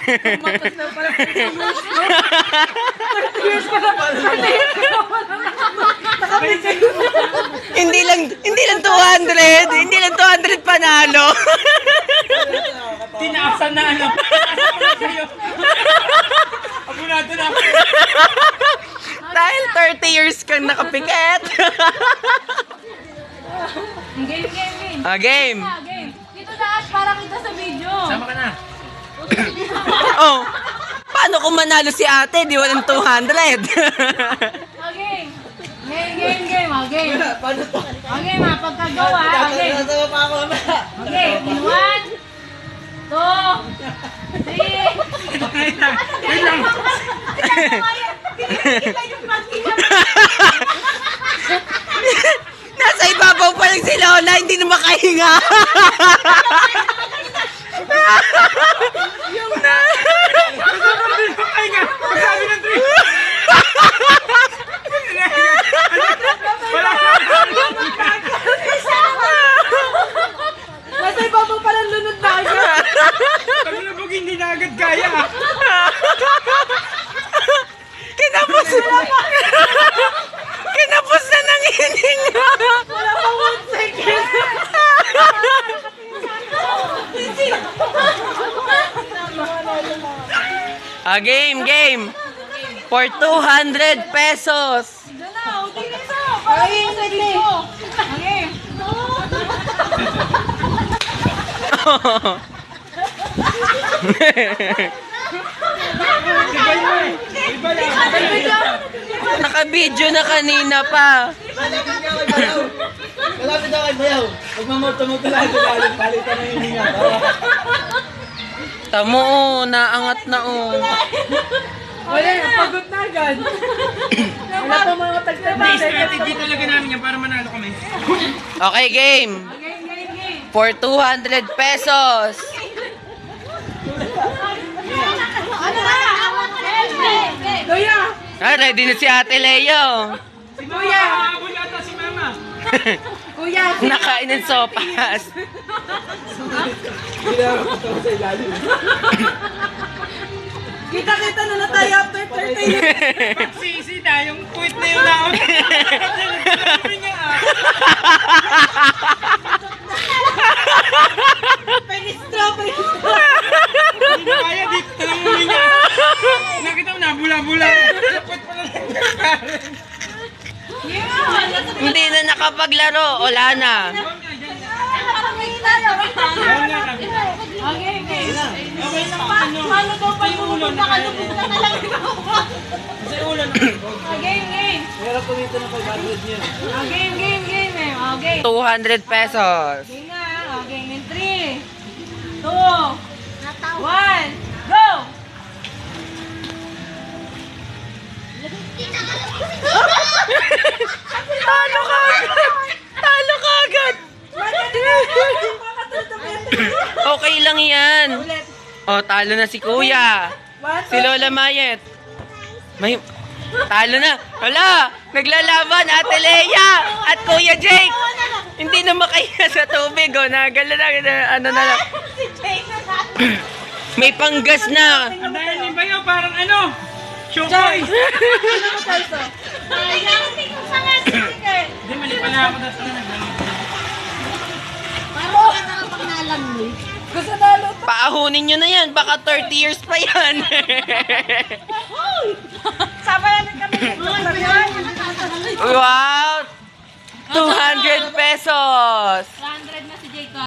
Matas na pala. 30 years pa na. Hindi lang 200. Hindi lang 200 panalo. Tinaasan na ano. Abunado na ako. Dahil 30 years kang nakapikit. Game. Game. Game. Dito lahat para kita sa video. Sama ka na. Oh. Paano kung manalo si ate? Di walang 200. Game. Game. Paano to? Okay, mapagkagawa. Okay. Nasama pa ako na. Okay, in 1, 2, 3. Wait lang. Nasa ibabaw pa lang si Lola, hindi na makahinga. Yung na. Ay nga. Sabi ng 3. Wala. Nasa ibabaw pa lang lunod na agad. Kami na bug hindi na agad kaya. Kinapos na ng hininga. Wala pa 1 second. Game. For 200 pesos. Doon na, okay na ito. Parang sa video. Okay. Iba lang. Naka-video na kanina pa. Malapit ako kay Bayaw. Huwag mamoto-moto lang ito galing. Palitan na yung hinga. Tamo, naangat na Wala na, pagod na agad. Wala pa mga tagtaba. Strategy talaga namin yan para manalo kami. Okay, game. Game. For 200 pesos. Ano na? Kuya! Ready na si Ate Leo. Si Kuya! Habol yata si Mama. Kuya! Nakain ng sopas. Kita na tayo after 30 years. Pagsisi na, yung quit na yung laon. Sabi nga Penistro. Hindi na kaya, dito na lang huminga. Nakita mo na, bula-bula. Dapat pala nagkakaroon. Hindi na nakapaglaro. Wala na. Okay. Okay na, ano? Paano daw pa yung nakalubog na lang ito? Kasi ulan na. Game. Meron po dito na 500 niya. Game. Okay. 200 pesos. Game na. Okay, in 3, 2, 1, go! Talo ka agad. Okay lang yan. Oh, talo na si Kuya. Si Lola Mayet. May talo na. Hala, naglalaban Ate Lea at Kuya Jake. Hindi na makahiya sa tubig. Oh, nagala na, ano na lang. May panggas na. Ang dahil ni Bayaw, parang ano? Shokoy! Hindi, mali pala ako na sa Gusto nalo. Paahunin nyo na yan. Baka 30 years pa yan. Sabayan kami. Wow! 200 pesos. 100 na si Jacob.